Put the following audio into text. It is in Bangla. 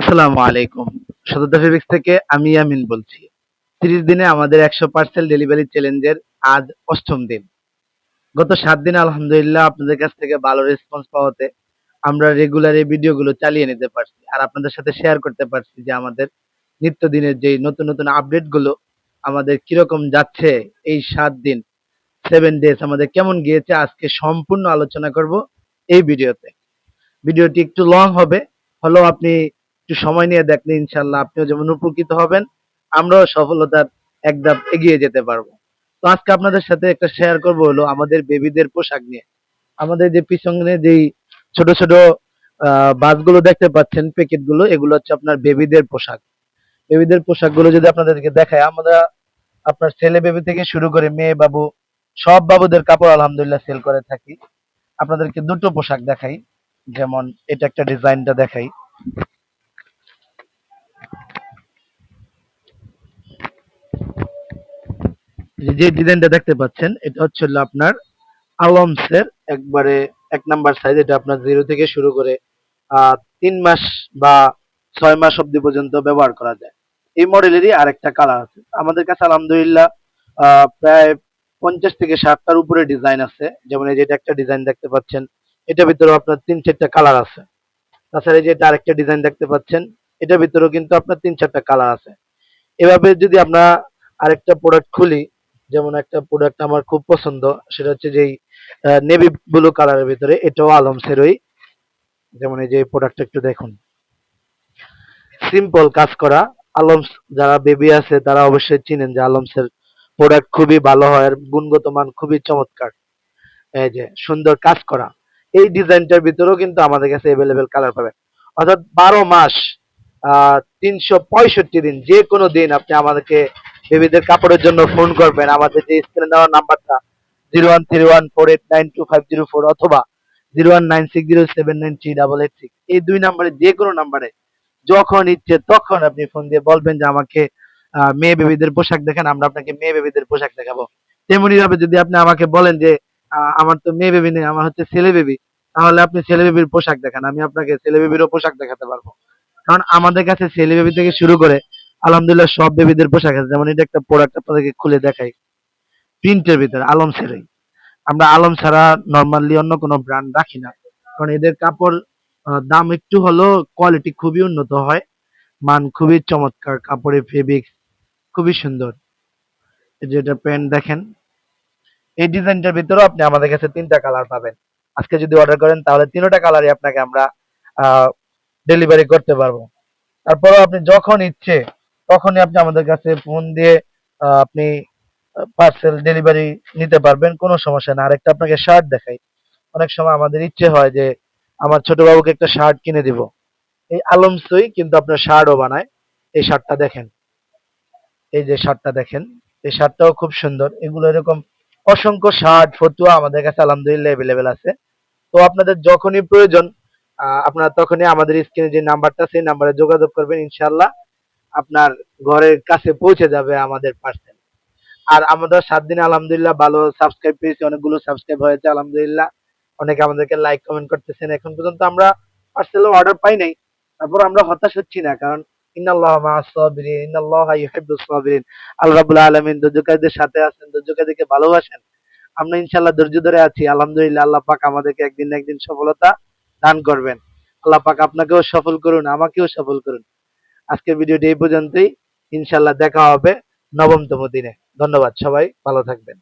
আসসালামু আলাইকুম। সততা ফেব্রিক্স থেকে আমি ইয়ামিন বলছি। ৩০ দিনে আমাদের ১০০ পার্সেল ডেলিভারি চ্যালেঞ্জের আজ ৮ম দিন। গত ৭ দিন আলহামদুলিল্লাহ আপনাদের কাছ থেকে ভালো রেসপন্স পাওয়াতে আমরা রেগুলার এই ভিডিওগুলো চালিয়ে নিতে পারছি। আর আপনাদের সাথে শেয়ার করতে পারছি যে আমাদের নিত্যদিনের যেই নতুন, নতুন আপডেট গুলো আমাদের কিরকম যাচ্ছে এই ৭ দিন 7 ডেজ আমাদের কেমন গিয়েছে আজকে সম্পূর্ণ আলোচনা করব এই ভিডিওতে। ভিডিওটি একটু লং হবে, হলেও আপনি একটু সময় নিয়ে দেখলে ইনশাল্লাহ আপনিও যেমন উপকৃত হবেন, আমরাও সফলতার এক ধাপ এগিয়ে যেতে পারবো। তো আজকে আপনাদের সাথে একটা শেয়ার করব হলো আমাদের বেবিদের পোশাক নিয়ে। আমাদের যে পিছনে যেই ছোট ছোট বাসগুলো দেখতে পাচ্ছেন, প্যাকেট গুলো, এগুলো হচ্ছে আপনার বেবিদের পোশাক। বেবিদের পোশাকগুলো যদি আপনাদেরকে দেখায়, আমরা আপনার ছেলে বেবি থেকে শুরু করে মেয়ে বাবু সব বাবুদের কাপড় আলহামদুলিল্লাহ সেল করে থাকি। আপনাদেরকে দুটো পোশাক দেখাই, যেমন এটা একটা ডিজাইনটা দেখাই। যে ডিজাইনটা দেখতে পাচ্ছেন এটা হচ্ছে হলো আপনার আলমসের একবারে ১ নাম্বার সাইজ। এটা আপনার 0 থেকে শুরু করে ৩ মাস বা ৬ মাস অবধি পর্যন্ত ব্যবহার করা যায়। এই মডেলেরই আরেকটা কালার আছে আমাদের কাছে আলহামদুলিল্লাহ। প্রায় ৫০ থেকে ৬০টার উপরে ডিজাইন আছে। যেমন এই যে এটা একটা ডিজাইন দেখতে পাচ্ছেন, এটার ভিতরেও আপনার ৩-৪টা কালার আছে। তাছাড়া এই যে এটা আরেকটা ডিজাইন দেখতে পাচ্ছেন, এটার ভিতরেও কিন্তু আপনার ৩-৪টা কালার আছে। এভাবে যদি আমরা আরেকটা প্রোডাক্ট খুলি, যেমন একটা প্রোডাক্ট আমার খুব পছন্দ, সেটা হচ্ছে যেই নেভি ব্লু কালারের ভিতরে, এটাও আলমসেরই। যেমন এই যে প্রোডাক্টটা একটু দেখুন, সিম্পল কাজ করা। আলমস যারা বেবি আছে তারা অবশ্যই চিনেন যে আলমসের প্রোডাক্ট খুবই ভালো হয়, আর গুণগত মান খুবই চমৎকার। এই যে সুন্দর কাজ করা, এই ডিজাইনটার ভিতরেও কিন্তু আমাদের কাছে অ্যাভেলেবেল কালার পাবেন। অর্থাৎ ১২ মাস ৩৬৫ দিন যে কোনো দিন আপনি আমাদেরকে বেবিদের কাপড়ের জন্য ফোন করবেন। আমাদের যে স্ক্রিনে দেওয়া নাম্বারটা 0131489250 অথবা 019607938886, এই 2 নাম্বারে যে কোনো নাম্বারে যখন ইচ্ছে তখন আপনি ফোন দিয়ে বলবেন যে আমাকে মেয়ে বেবিদের পোশাক দেখান, আমরা আপনাকে মেয়ে বেবিদের পোশাক দেখাবো। তেমনি ভাবে যদি আপনি আমাকে বলেন যে আমার তো মেয়ে বেবি নেই, আমার হচ্ছে ছেলে বেবি, তাহলে আপনি ছেলে বেবির পোশাক দেখান, আমি আপনাকে ছেলে বেবিরও পোশাক দেখাতে পারবো। কারণ আমাদের কাছে ছেলে বেবি থেকে শুরু করে আলহামদুলিল্লাহ সব বেবিদের পোশাক আছে। যেমন এটা একটা প্রোডাক্ট আপনাদেরকে খুলে দেখাই, প্রিন্টের ভিতরে আলমসেরই। আমরা আলম ছাড়া নর্মালি অন্য কোনো ব্র্যান্ড রাখি না, কারণ এদের কাপড় দাম একটু হলেও কোয়ালিটি খুবই উন্নত হয়, মান খুবই চমৎকার, কাপড়ের ফেব্রিক্স খুবই সুন্দর। এই যে এটা প্যান্ট দেখেন, এই ডিজাইনটার ভিতরেও আপনি আমাদের কাছে 3টা কালার পাবেন। আজকে যদি অর্ডার করেন তাহলে 3টা কালারই আপনাকে আমরা ডেলিভারি করতে পারবো। তারপরেও আপনি যখন ইচ্ছে তখনই আপনি আমাদের কাছে ফোন দিয়ে আপনি পার্সেল ডেলিভারি নিতে পারবেন, কোনো সমস্যা না। আরেকটা আপনাকে শার্ট দেখাই। অনেক সময় আমাদের ইচ্ছে হয় যে আমার ছোট বাবুকে একটা শার্ট কিনে দিব, এই আলমসই কিন্তু আপনার শার্টও বানায়। এই শার্টটা দেখেন, এই যে শার্টটা দেখেন, এই শার্টটাও খুব সুন্দর। এগুলো এরকম অসংখ্য শার্ট ফতুয়া আমাদের কাছে আলহামদুলিল্লাহ অ্যাভেলেবেল আছে। তো আপনাদের যখনই প্রয়োজন আপনারা তখনই আমাদের স্ক্রিনে যে নাম্বারটা, সেই নাম্বারে যোগাযোগ করবেন, ইনশাল্লাহ আপনার ঘরের কাছে পৌঁছে যাবে আমাদের পার্সেল। আর আমাদের ৭ দিনে আলহামদুলিল্লাহ ভালো সাবস্ক্রাইব পেয়েছি, অনেকগুলো সাবস্ক্রাইব হয়েছে আলহামদুলিল্লাহ। অনেকে আমাদেরকে লাইক কমেন্ট করতেছেন। এখন পর্যন্ত আমরা পার্সেলও অর্ডার পাই নাই, তারপর আমরা হতাশ হচ্ছি না, কারণ ইন্নাল্লাহা মাআস সাবিরিন, ইন্নাল্লাহা ইউহিব্বুস সাবিরিন। আল্লাহ রাব্বুল আলামিন ধৈর্যকারীদের সাথে আছেন, ধৈর্যকারীদেরকে ভালোবাসেন। আমরা ইনশাআল্লাহ ধৈর্য ধরে আছি। আলহামদুলিল্লাহ আল্লাহ পাক আমাদেরকে একদিন না একদিন সফলতা দান করবেন। আল্লাহ পাক আপনাকেও সফল করুন, আমাকেও সফল করুন। আজকের ভিডিওটি এই পর্যন্তই। ইনশাআল্লাহ দেখা হবে ৯ম তম দিনে। ধন্যবাদ, সবাই ভালো থাকবেন।